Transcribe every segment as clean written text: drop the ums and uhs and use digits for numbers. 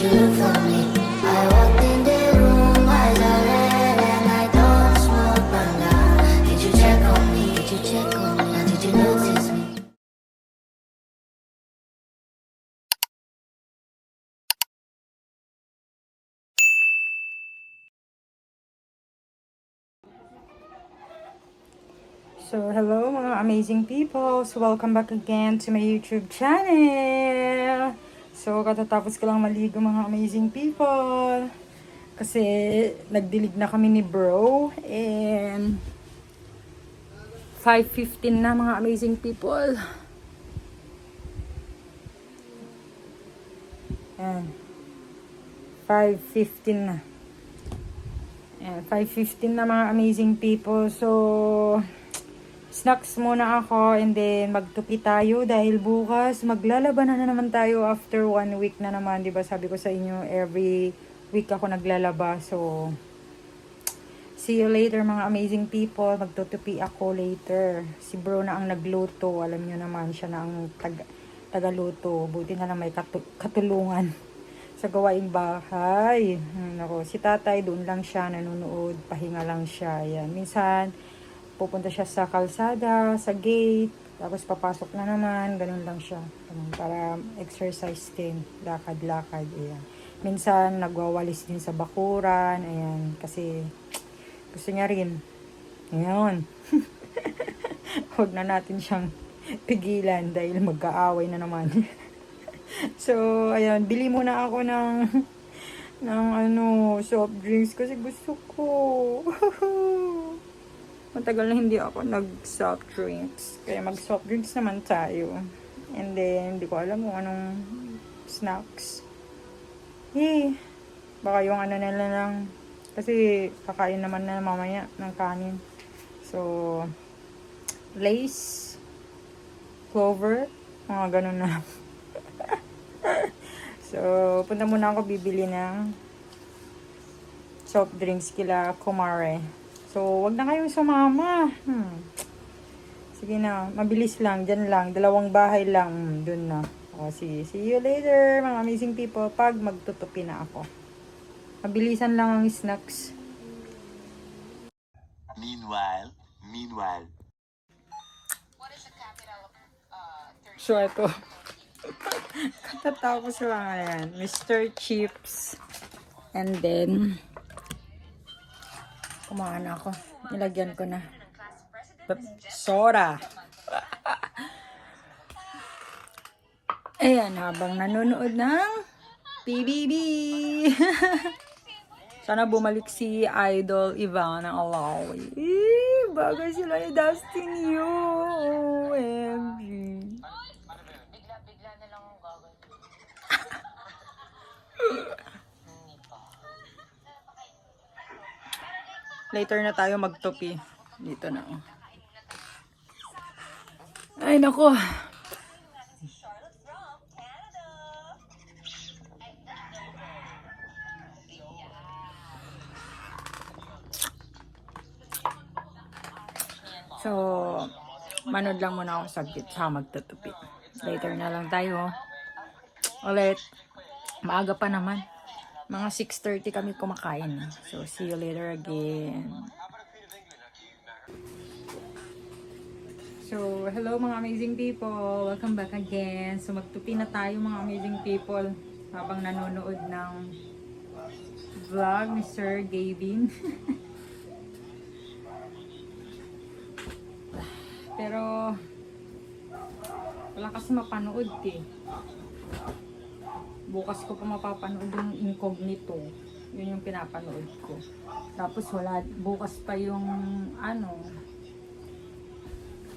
you look for me? I walked in the room, eyes are red, and I don't smoke banga. Did you check on me? Did you check on me? Or did you notice me? So, hello mga amazing people! So, welcome back again to my YouTube channel! So, katatapos ko lang maligo mga amazing people. Kasi, nagdilig na kami ni bro. And, 5:15 na mga amazing people. Ayan. 5:15 na. Ayan, 5:15 na mga amazing people. So, snacks muna ako and then magtupi tayo dahil bukas maglalabanan na naman tayo after 1 week na naman, 'di ba? Sabi ko sa inyo every week ako naglalaba. So see you later mga amazing people. Magtutupi ako later. Si bro na ang nagluto. Alam niyo naman siya na ang tagaluto. Buti na lang may katulungan sa gawaing bahay. Nako, si tatay doon lang siya nanonood, pahinga lang siya. Yan. Minsan pupunta siya sa kalsada, sa gate, tapos papasok na naman, ganun lang siya. Ganun, para exercise din, lakad-lakad, ayan. Minsan, nagwawalis din sa bakuran, ayan, kasi gusto niya rin. Ayan. Huwag na natin siyang pigilan dahil magkaaway na naman. So, ayan, bili muna ako ng soft drinks kasi gusto ko. Matagal na hindi ako nag-soft drinks. Kaya mag-soft drinks naman tayo. And then, hindi ko alam kung anong snacks. Baka yung ano nila lang. Kasi, kakain naman na mamaya ng kanin. So, Lace, Clover, mga ganun na. So, punta muna ako bibili ng soft drinks kila Kumare. So, wag na kayong sumama. Sige na, mabilis lang, dyan lang, 2 bahay lang, dun na. O, see you later, mga amazing people, pag magtutupi na ako. Mabilisan lang ang snacks. Meanwhile. So, ito. Katatapos lang yan. Mr. Chips. And then, kumain ako. Nilagyan ko na. Soda. Ayan, habang nanonood ng PBB. Sana bumalik si Idol Ivana Alawi. Bagay sila ni Dustin Yu. OMG. Bigla na lang ang gagawin. Later na tayo magtupi. Dito na. Ay, nako. So, manood lang muna ako saglit sa magtutupi. Later na lang tayo. Ulit. Maaga pa naman. Mga 6:30 kami kumakain. So, see you later again. So, hello mga amazing people. Welcome back again. So, magtupi na tayo mga amazing people habang nanonood ng vlog ni Sir Gavin. Pero, wala kasi mapanood eh. Bukas ko pa mapapanood yung Incognito. Yun yung pinapanood ko. Tapos wala, bukas pa yung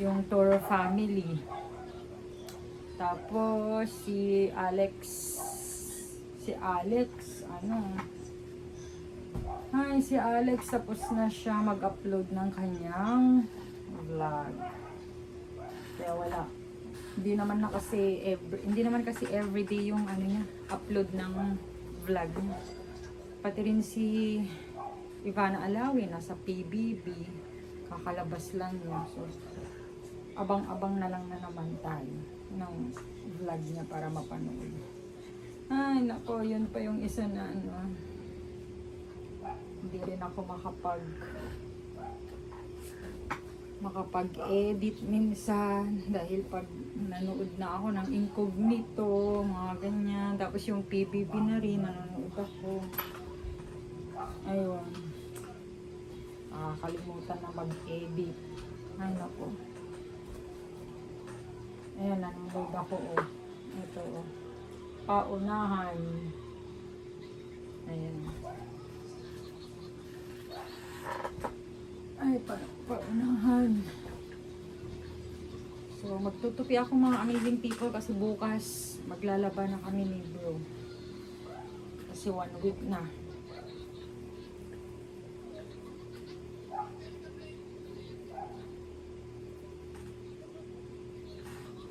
yung Toro Family. Tapos si Alex, si Alex tapos na siya mag-upload ng kanyang vlog. Kaya wala. Hindi naman kasi everyday yung niya, upload ng vlog niya. Pati rin si Ivana Alawi nasa PBB, kakalabas lang yun. So, abang-abang na lang na naman tayo ng vlog niya para mapanood. Ay nako, yun pa yung isa na ano. Hindi rin ako makapag-edit minsan dahil pag nanood na ako ng incognito, mga ganyan. Tapos yung PBB na rin, nanonood ako. Ayun. Nakakalimutan na mag-edit. Ay nako. Ayan, nanonood ako oh. Ito oh. Paunahan. Ayan. Ay, paunahan. So, magtutupi ako mga amazing people kasi bukas maglalaban na kami ni bro. Kasi 1 week na.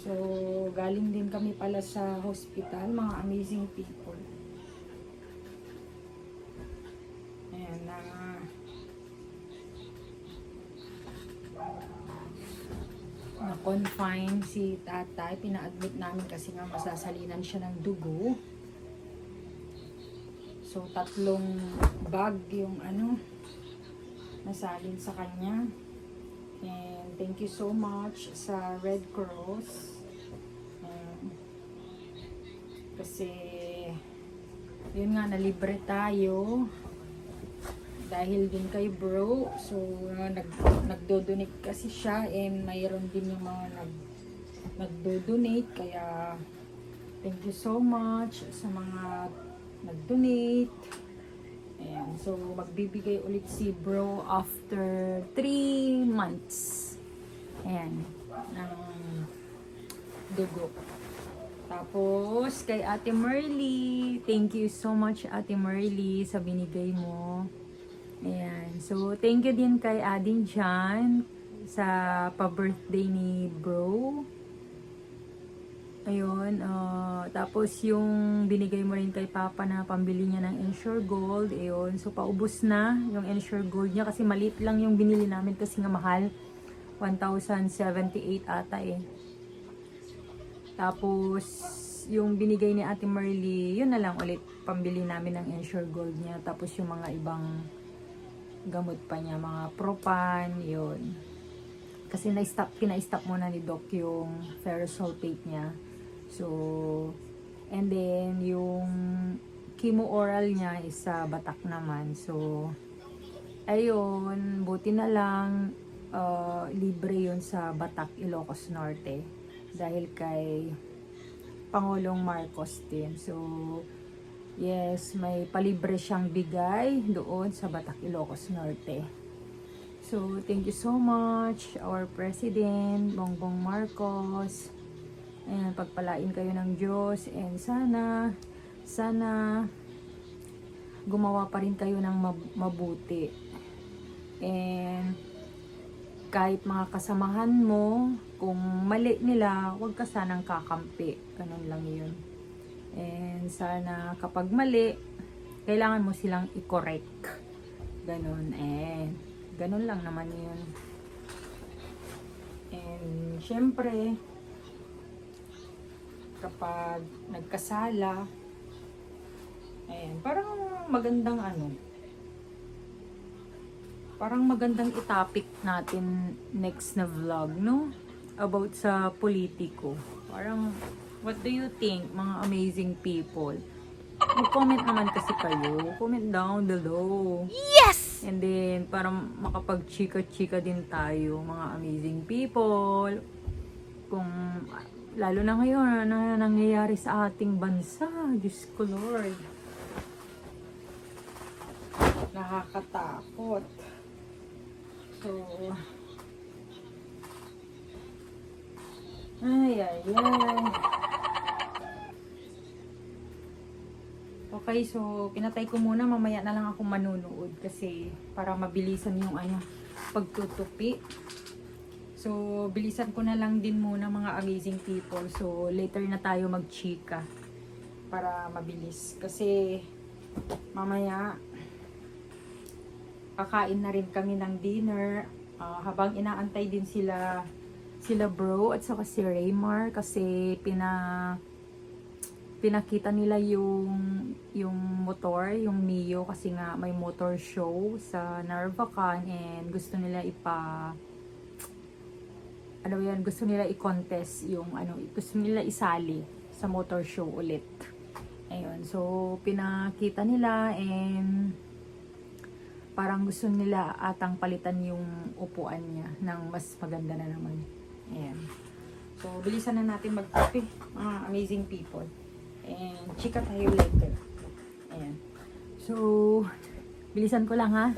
So, galing din kami pala sa hospital, mga amazing people. Ayan na. Na-confine si tatay. Pina-admit namin kasi nga masasalinan siya ng dugo. So, 3 bag yung ano, nasalin sa kanya. And thank you so much sa Red Cross. Kasi yun nga, nalibre tayo dahil din kay bro. So nagdo-donate kasi siya, and mayroon din yung mga nagdo-donate, kaya thank you so much sa mga nag-donate. Ayan, so magbibigay ulit si bro after 3 months. Ayan, ng dugo. Tapos, kay Ate Merly, thank you so much Ate Merly sa binigay mo. Ayan, so thank you din kay Adin Jan sa pa-birthday ni bro. Ayun, tapos yung binigay mo rin kay Papa na pambili niya ng Ensure Gold. Ayun, so paubos na yung Ensure Gold niya kasi maliit lang yung binili namin kasi nga mahal. 1,078 ata eh. Tapos, yung binigay ni Ate Merly, yun na lang ulit, pambili namin ng Ensure Gold niya. Tapos yung mga ibang gamot pa niya, mga Propan, yun. Kasi pina-stop muna ni Doc yung ferrous sulfate niya. So, and then, yung chemo oral niya is sa Batak naman. So, ayun, buti na lang, libre yun sa Batak, Ilocos Norte. Dahil kay Pangulong Marcos din. So, yes, may palibre siyang bigay doon sa Batak, Ilocos Norte. So, thank you so much, our President, Bongbong Marcos. Ayan, pagpalain kayo ng Diyos. And sana, gumawa pa rin kayo ng mabuti. And, kahit mga kasamahan mo, kung mali nila, huwag ka sanang kakampi. Ganun lang yun. And sana kapag mali, kailangan mo silang i-correct. Ganun. And ganun lang naman yun. And syempre, kapag nagkasala, ayan, parang magandang parang magandang i-topic natin next na vlog, no? About sa politiko. Parang, what do you think, mga amazing people? Mag-comment naman kasi kayo. Comment down below. Yes! And then, parang makapag-chika-chika din tayo, mga amazing people. Kung, lalo na ngayon, na nangyayari sa ating bansa. Diyos ko, Lord. Nakakatakot. So, ay. Okay, so, pinatay ko muna. Mamaya na lang ako manunood kasi para mabilisan yung pagtutupi. So, bilisan ko na lang din muna mga amazing people. So, later na tayo magchika para mabilis. Kasi, mamaya, kakain na rin kami ng dinner. Habang inaantay din sila bro at saka si Raymar kasi pinakita nila yung motor, yung Mio, kasi nga may motor show sa Narvacan and gusto nila gusto nila i-contest yung gusto nila isali sa motor show ulit. Ayun, so pinakita nila and parang gusto nila atang palitan yung upuan niya ng mas maganda na naman. Ayan. So, bilisan na natin magkape, mga amazing people. And chika tayo later. Ayan. So, bilisan ko lang ha.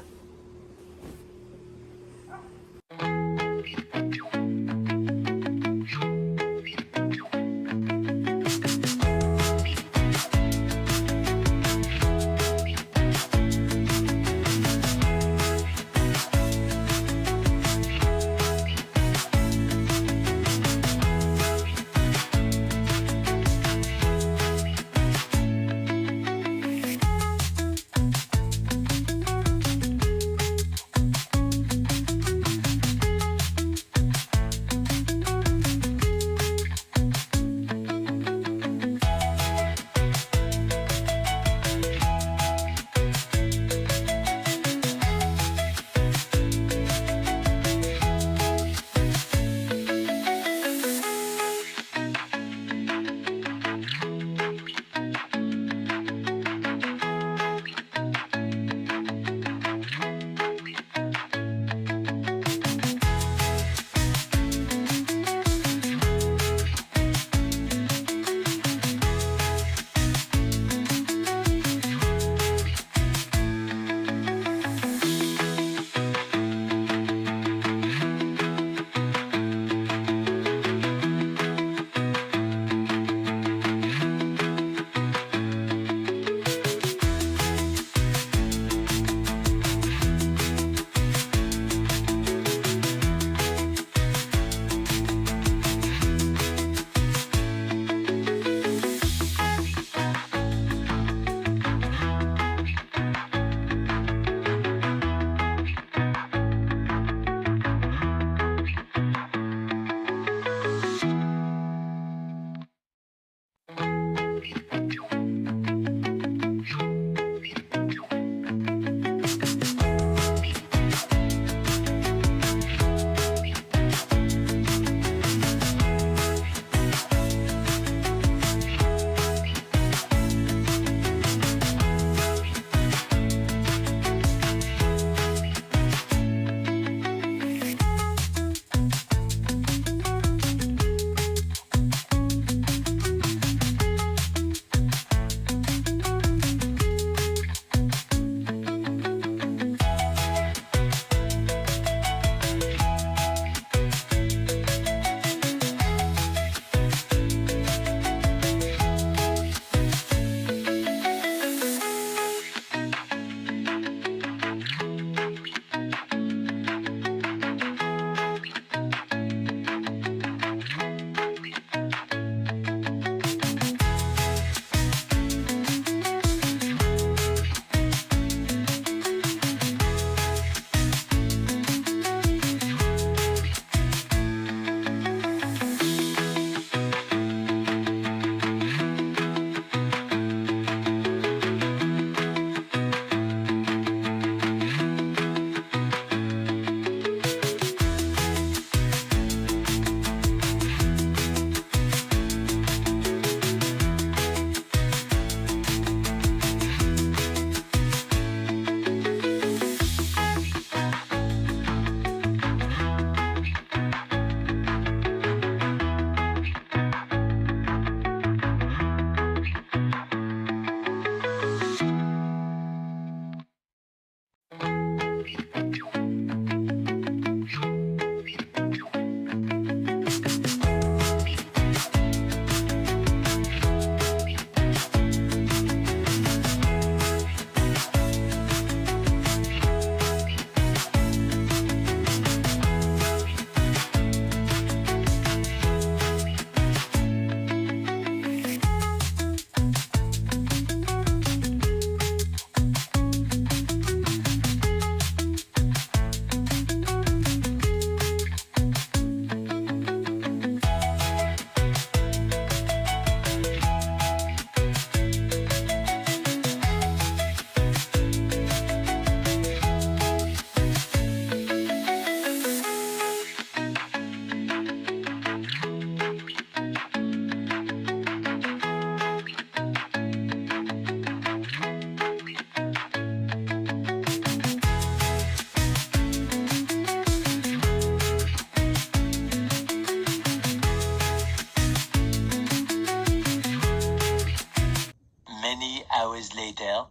Many hours later.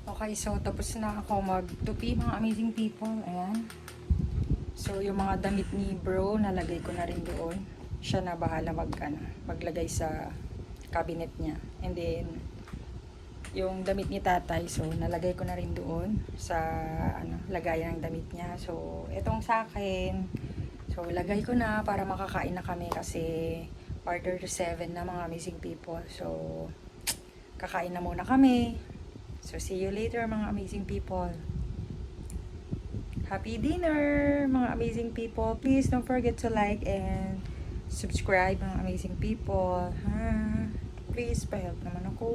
Okay, so tapos na ako magtupi mga amazing people. Ayan. So yung mga damit ni bro, nalagay ko na rin doon. Siya na bahala maglagay sa cabinet niya. And then, yung damit ni tatay, so nalagay ko na rin doon sa lagayan ng damit niya. So, etong sa akin, so lagay ko na para makakain na kami kasi quarter to 7 na mga amazing people. So, kakain na muna kami. So, see you later mga amazing people. Happy dinner mga amazing people. Please don't forget to like and subscribe mga amazing people. Ha? Please, pa-help naman ako.